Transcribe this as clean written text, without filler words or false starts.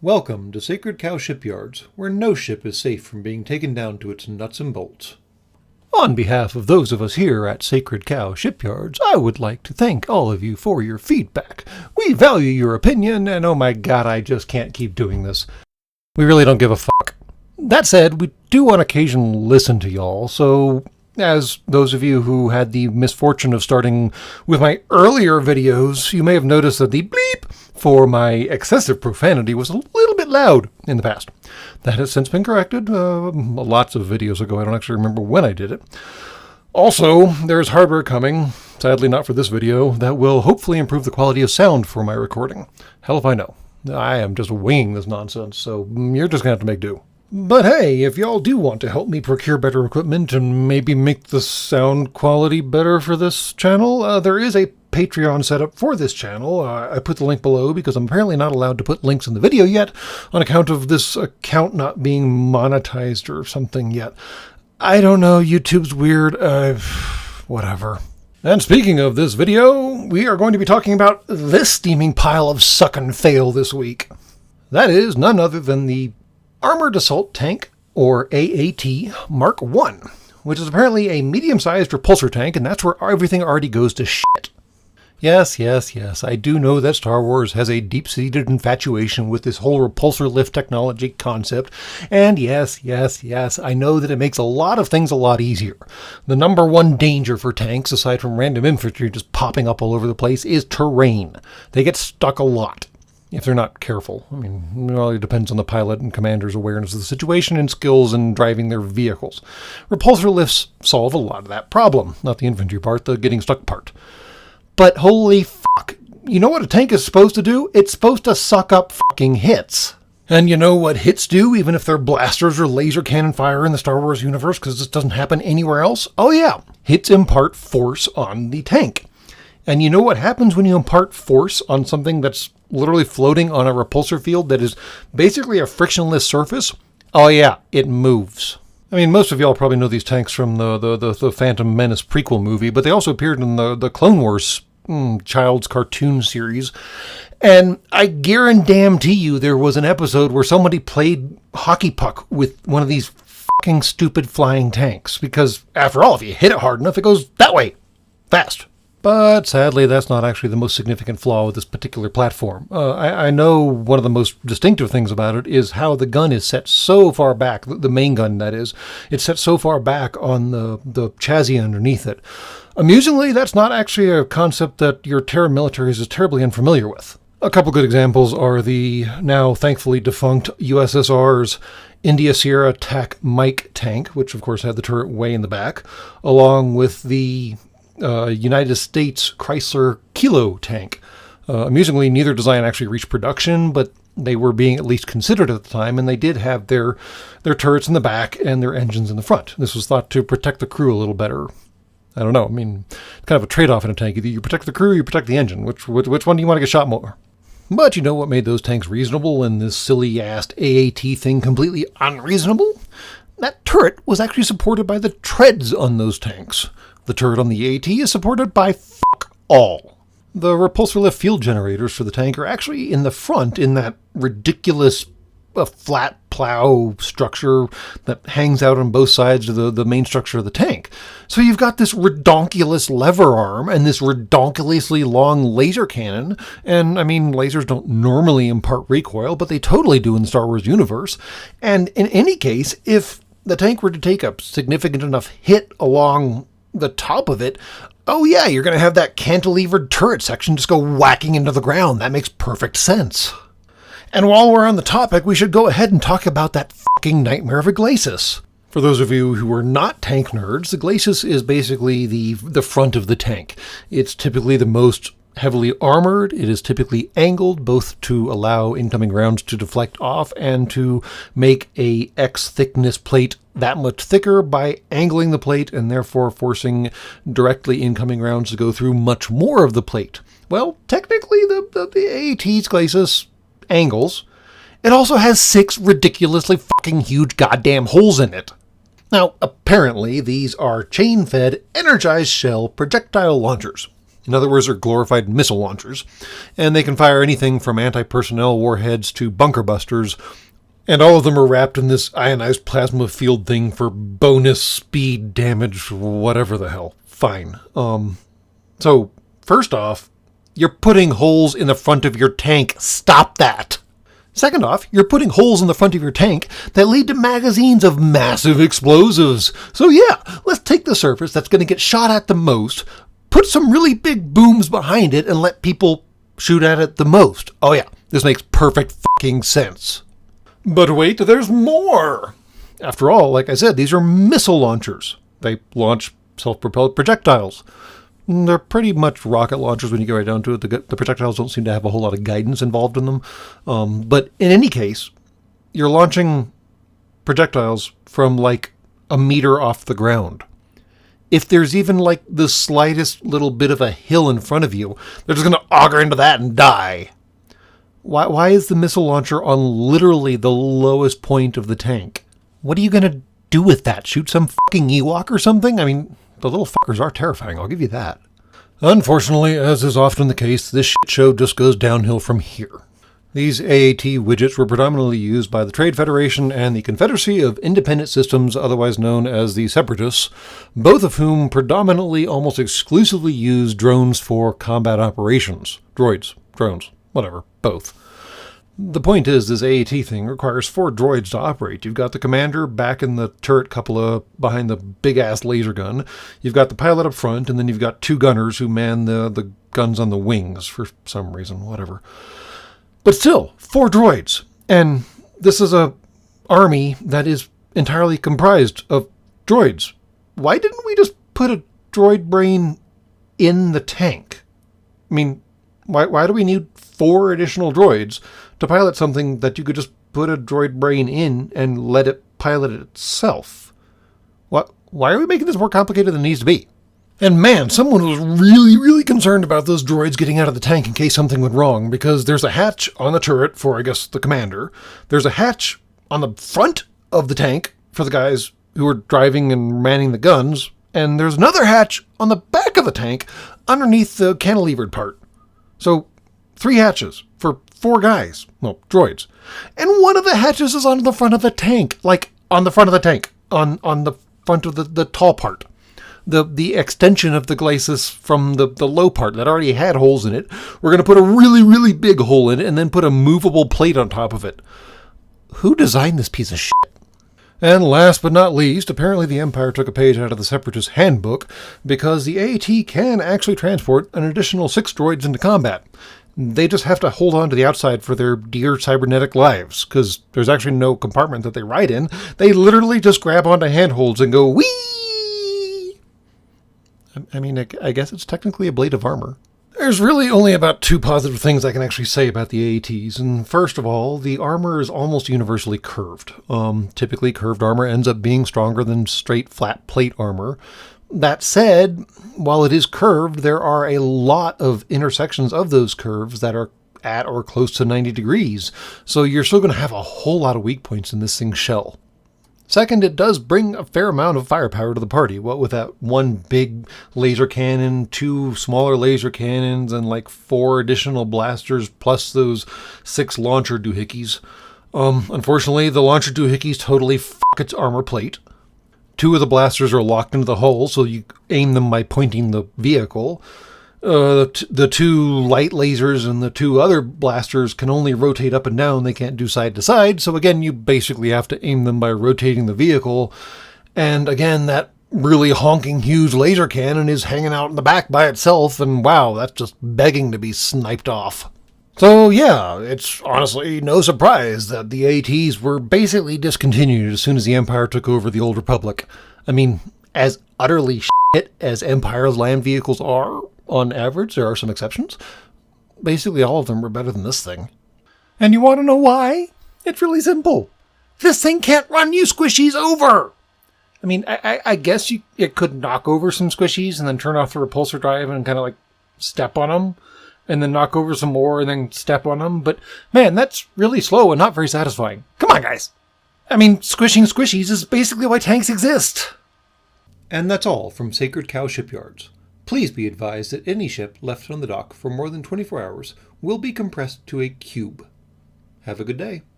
Welcome to Sacred Cow Shipyards, where no ship is safe from being taken down to its nuts and bolts. On behalf of those of us here at Sacred Cow Shipyards, I would like to thank all of you for your feedback. We value your opinion, and oh my god, I just can't keep doing this. We really don't give a fuck. That said, we do on occasion listen to y'all, so as those of you who had the misfortune of starting with my earlier videos, you may have noticed that the bleep for my excessive profanity was a little bit loud in the past. That has since been corrected lots of videos ago. I don't actually remember when I did it. Also, there's hardware coming, sadly not for this video, that will hopefully improve the quality of sound for my recording. Hell if I know. I am just winging this nonsense, so you're just going to have to make do. But hey, if y'all do want to help me procure better equipment and maybe make the sound quality better for this channel, there is a Patreon setup for this channel. I put the link below because I'm apparently not allowed to put links in the video yet on account of this account not being monetized or something yet. I don't know, YouTube's weird, whatever. And speaking of this video, we are going to be talking about this steaming pile of suck and fail this week. That is none other than the Armored Assault Tank, or AAT, Mark I, which is apparently a medium-sized repulsor tank, and that's where everything already goes to shit. Yes, I do know that Star Wars has a deep-seated infatuation with this whole repulsor lift technology concept, and yes, I know that it makes a lot of things a lot easier. The number one danger for tanks, aside from random infantry just popping up all over the place, is terrain. They get stuck a lot if they're not careful. I mean, it all depends on the pilot and commander's awareness of the situation and skills in driving their vehicles. Repulsor lifts solve a lot of that problem, not the infantry part, the getting stuck part. But holy fuck, you know what a tank is supposed to do? It's supposed to suck up fucking hits. And you know what hits do, even if they're blasters or laser cannon fire in the Star Wars universe, because this doesn't happen anywhere else? Oh yeah, hits impart force on the tank. And you know what happens when you impart force on something that's literally floating on a repulsor field that is basically a frictionless surface? Oh yeah, it moves. I mean, most of y'all probably know these tanks from the Phantom Menace prequel movie, but they also appeared in the Clone Wars child's cartoon series. And I guarantee you there was an episode where somebody played hockey puck with one of these fucking stupid flying tanks. Because after all, if you hit it hard enough, it goes that way. Fast. But sadly, that's not actually the most significant flaw with this particular platform. I know one of the most distinctive things about it is how the gun is set so far back, the main gun that is, it's set so far back on the chassis underneath it. Amusingly, that's not actually a concept that your Terran militaries is terribly unfamiliar with. A couple good examples are the now thankfully defunct USSR's India Sierra TAC Mike tank, which of course had the turret way in the back, along with the United States Chrysler Kilo tank. Amusingly, neither design actually reached production, but they were being at least considered at the time, and they did have their turrets in the back and their engines in the front. This was thought to protect the crew a little better. I don't know. I mean, it's kind of a trade-off in a tank. Either you protect the crew or you protect the engine. Which one do you want to get shot more? But you know what made those tanks reasonable and this silly-ass AAT thing completely unreasonable? That turret was actually supported by the treads on those tanks. The turret on the AAT is supported by fuck all. The repulsor lift fuel generators for the tank are actually in the front in that ridiculous flat plow structure that hangs out on both sides of the main structure of the tank. So you've got this redonkulous lever arm and this redonkulously long laser cannon. And I mean, lasers don't normally impart recoil, but they totally do in the Star Wars universe. And in any case, if the tank were to take a significant enough hit along the top of it, oh yeah, you're going to have that cantilevered turret section just go whacking into the ground. That makes perfect sense. And while we're on the topic, we should go ahead and talk about that fucking nightmare of a glacis. For those of you who are not tank nerds, the glacis is basically the front of the tank. It's typically the most heavily armored. It is typically angled both to allow incoming rounds to deflect off and to make a X thickness plate that much thicker by angling the plate and therefore forcing directly incoming rounds to go through much more of the plate. Well, technically the AAT's glacis angles. It also has 6 ridiculously fucking huge goddamn holes in it. Now, apparently these are chain-fed energized shell projectile launchers. In other words, they're glorified missile launchers, and they can fire anything from anti-personnel warheads to bunker busters, and all of them are wrapped in this ionized plasma field thing for bonus speed damage, whatever the hell. Fine. So, first off, you're putting holes in the front of your tank. Stop that! Second off, you're putting holes in the front of your tank that lead to magazines of massive explosives. So yeah, let's take the surface that's going to get shot at the most, put some really big booms behind it, and let people shoot at it the most. Oh yeah, this makes perfect fucking sense. But wait, there's more! After all, like I said, these are missile launchers. They launch self-propelled projectiles. They're pretty much rocket launchers when you get right down to it. The projectiles don't seem to have a whole lot of guidance involved in them. But in any case, you're launching projectiles from like a meter off the ground. If there's even like the slightest little bit of a hill in front of you, they're just going to auger into that and die. Why is the missile launcher on literally the lowest point of the tank? What are you going to do with that? Shoot some fucking Ewok or something? I mean, the little fuckers are terrifying, I'll give you that. Unfortunately, as is often the case, this shit show just goes downhill from here. These AAT widgets were predominantly used by the Trade Federation and the Confederacy of Independent Systems, otherwise known as the Separatists, both of whom predominantly almost exclusively use drones for combat operations. Droids, drones, whatever, both. The point is, this AAT thing requires 4 droids to operate. You've got the commander back in the turret cupola behind the big-ass laser gun. You've got the pilot up front, and then you've got 2 gunners who man the guns on the wings for some reason, whatever. But still, 4 droids. And this is a army that is entirely comprised of droids. Why didn't we just put a droid brain in the tank? I mean, why do we need 4 additional droids to pilot something that you could just put a droid brain in and let it pilot it itself? Why are we making this more complicated than it needs to be? And man, someone was really, really concerned about those droids getting out of the tank in case something went wrong, because there's a hatch on the turret for, I guess, the commander. There's a hatch on the front of the tank for the guys who are driving and manning the guns, and there's another hatch on the back of the tank underneath the cantilevered part. So, 3 hatches for 4 guys. Well, droids. And one of the hatches is on the front of the tank. Like, on the front of the tank. On the front of the tall part. The extension of the glacis from the low part that already had holes in it. We're going to put a really, really big hole in it and then put a movable plate on top of it. Who designed this piece of shit? And last but not least, apparently the Empire took a page out of the Separatist handbook, because the AAT can actually transport an additional 6 droids into combat. They just have to hold on to the outside for their dear cybernetic lives, because there's actually no compartment that they ride in. They literally just grab onto handholds and go, whee! I mean, I guess it's technically a blade of armor. There's really only about 2 positive things I can actually say about the AATs, and first of all, the armor is almost universally curved. Typically, curved armor ends up being stronger than straight flat plate armor. That said, while it is curved, there are a lot of intersections of those curves that are at or close to 90 degrees, so you're still going to have a whole lot of weak points in this thing's shell. Second, it does bring a fair amount of firepower to the party. What with that 1 big laser cannon, 2 smaller laser cannons, and like 4 additional blasters, plus those 6 launcher doohickeys. Unfortunately, the launcher doohickeys totally fuck its armor plate. 2 of the blasters are locked into the hull, so you aim them by pointing the vehicle. The 2 light lasers and the 2 other blasters can only rotate up and down. They can't do side to side. So again, you basically have to aim them by rotating the vehicle. And again, that really honking huge laser cannon is hanging out in the back by itself. And wow, that's just begging to be sniped off. So yeah, it's honestly no surprise that the AATs were basically discontinued as soon as the Empire took over the Old Republic. I mean, as utterly shit as Empire's land vehicles are, on average, there are some exceptions. Basically, all of them were better than this thing. And you want to know why? It's really simple. This thing can't run you squishies over! I mean, I guess it could knock over some squishies and then turn off the repulsor drive and kind of like step on them, and then knock over some more and then step on them. But man, that's really slow and not very satisfying. Come on, guys! I mean, squishing squishies is basically why tanks exist. And that's all from Sacred Cow Shipyards. Please be advised that any ship left on the dock for more than 24 hours will be compressed to a cube. Have a good day.